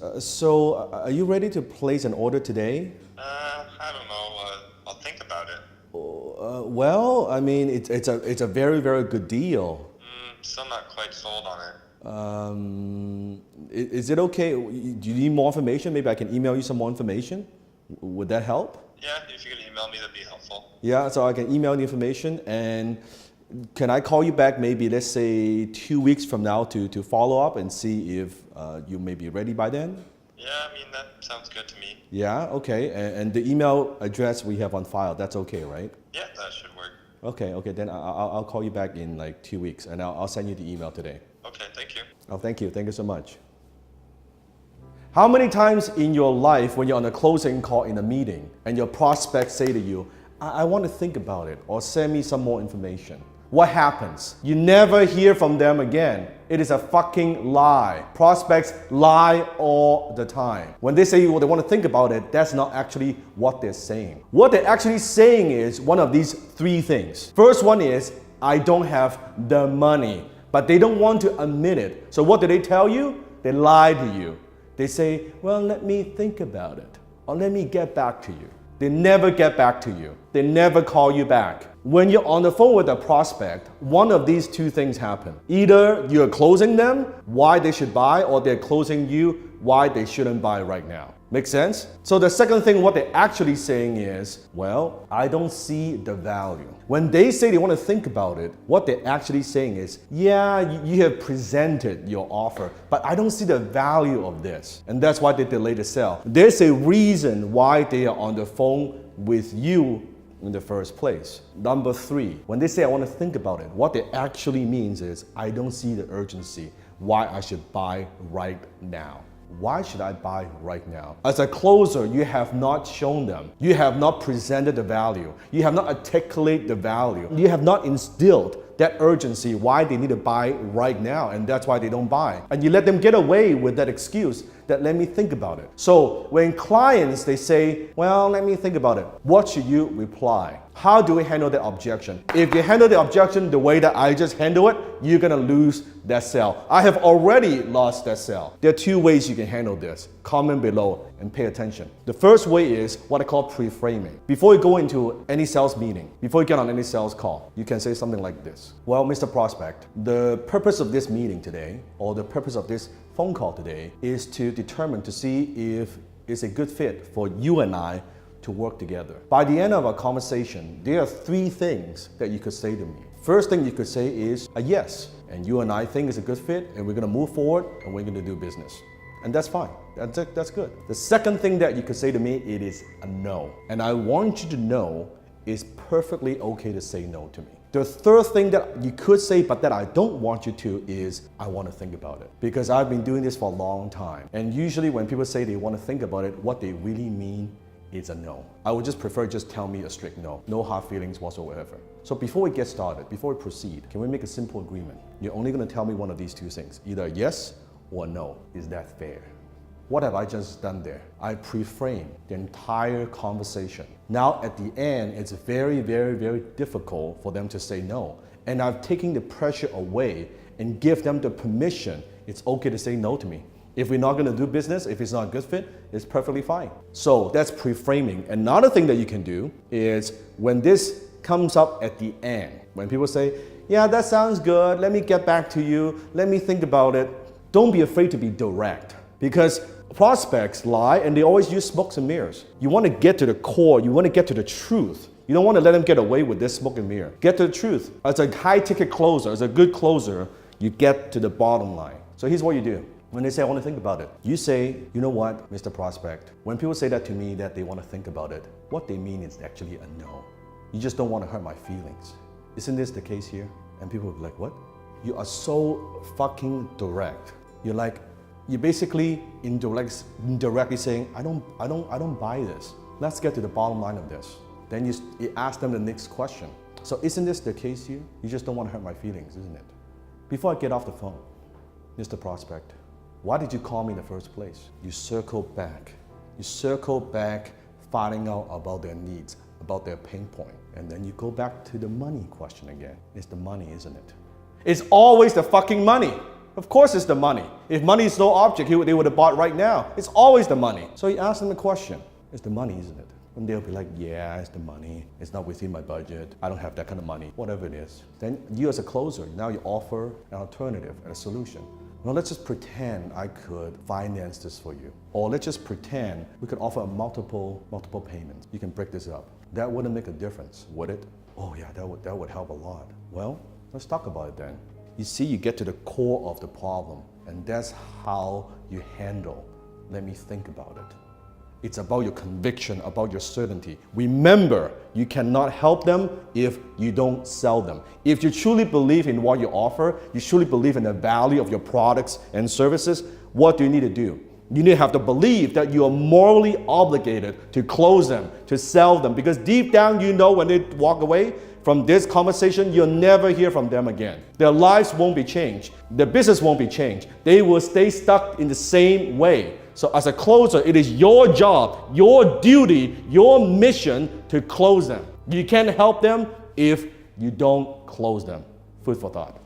Are you ready to place an order today? I don't know. I'll think about it. Well, I mean, it's a very, very good deal. Still not quite sold on it. Is it okay? Do you need more information? Maybe I can email you some more information. Would that help? Yeah, if you could email me, that'd be helpful. Yeah, so I can email the information, and can I call you back maybe, let's say, 2 weeks from now to follow up and see if you may be ready by then? Yeah, I mean, that sounds good to me. Yeah, okay. And the email address we have on file, that's okay, right? Yeah, that should work. Okay, then I'll call you back in like 2 weeks, and I'll send you the email today. Okay, thank you. Oh, thank you so much. How many times in your life when you're on a closing call in a meeting and your prospects say to you, I want to think about it, or send me some more information? What happens? You never hear from them again. It is a fucking lie. Prospects lie all the time. When they say they want to think about it, that's not actually what they're saying. What they're actually saying is one of these three things. First one is, I don't have the money, but they don't want to admit it. So what do they tell you? They lie to you. They say, well, let me think about it, or let me get back to you. They never get back to you. They never call you back. When you're on the phone with a prospect, one of these two things happen. Either you're closing them why they should buy, or they're closing you why they shouldn't buy right now. Make sense? So the second thing, what they're actually saying is, well, I don't see the value. When they say they want to think about it, what they're actually saying is, yeah, you have presented your offer, but I don't see the value of this. And that's why they delay the sale. There's a reason why they are on the phone with you in the first place. Number three, when they say I want to think about it, what it actually means is, I don't see the urgency why I should buy right now. Why should I buy right now? As a closer, you have not shown them. You have not presented the value. You have not articulated the value. You have not instilled that urgency why they need to buy right now, and that's why they don't buy. And you let them get away with that excuse that let me think about it. So when clients, they say, well, let me think about it, what should you reply? How do we handle the objection? If you handle the objection the way that I just handle it, you're gonna lose that sale. I have already lost that sale. There are two ways you can handle this. Comment below and pay attention. The first way is what I call pre-framing. Before you go into any sales meeting, before you get on any sales call, you can say something like this. Well, Mr. Prospect, the purpose of this meeting today, or the purpose of this phone call today, is to determine to see if it's a good fit for you and I to work together. By the end of our conversation, there are three things that you could say to me. First thing you could say is a yes, and you and I think it's a good fit, and we're gonna move forward, and we're gonna do business. And that's fine, that's good. The second thing that you could say to me, it is a no. And I want you to know it's perfectly okay to say no to me. The third thing that you could say, but that I don't want you to, is I want to think about it. Because I've been doing this for a long time. And usually when people say they want to think about it, what they really mean is a no. I would just prefer just tell me a strict no. No hard feelings whatsoever. So before we get started, before we proceed, can we make a simple agreement? You're only going to tell me one of these two things, either yes or no. Is that fair? What have I just done there? I pre-framed the entire conversation. Now at the end, it's very, very, very difficult for them to say no. And I've taken the pressure away and give them the permission. It's okay to say no to me. If we're not going to do business, if it's not a good fit, it's perfectly fine. So that's pre-framing. Another thing that you can do is when this comes up at the end, when people say, yeah, that sounds good, let me get back to you, let me think about it, don't be afraid to be direct. Because prospects lie and they always use smokes and mirrors. You want to get to the core, you want to get to the truth. You don't want to let them get away with this smoke and mirror. Get to the truth. As a high-ticket closer, as a good closer, you get to the bottom line. So here's what you do. When they say, I want to think about it, you say, you know what, Mr. Prospect, when people say that to me, that they want to think about it, what they mean is actually a no. You just don't want to hurt my feelings. Isn't this the case here? And people will be like, what? You are so fucking direct. You're basically indirectly saying, I don't buy this. Let's get to the bottom line of this. Then you ask them the next question. So isn't this the case here? You just don't want to hurt my feelings, isn't it? Before I get off the phone, Mr. Prospect, why did you call me in the first place? You circle back. You circle back finding out about their needs, about their pain point. And then you go back to the money question again. It's the money, isn't it? It's always the fucking money. Of course it's the money. If money is no object, they would have bought right now. It's always the money. So you ask them the question, it's the money, isn't it? And they'll be like, yeah, it's the money. It's not within my budget. I don't have that kind of money, whatever it is. Then you as a closer, now you offer an alternative and a solution. Well, let's just pretend I could finance this for you. Or let's just pretend we could offer multiple payments. You can break this up. That wouldn't make a difference, would it? Oh yeah, that would help a lot. Well, let's talk about it then. You see, you get to the core of the problem, and that's how you handle. Let me think about it. It's about your conviction, about your certainty. Remember, you cannot help them if you don't sell them. If you truly believe in what you offer, you truly believe in the value of your products and services, what do you need to do? You need to have to believe that you are morally obligated to close them, to sell them, because deep down you know when they walk away from this conversation, you'll never hear from them again. Their lives won't be changed. Their business won't be changed. They will stay stuck in the same way. So as a closer, it is your job, your duty, your mission to close them. You can't help them if you don't close them. Food for thought.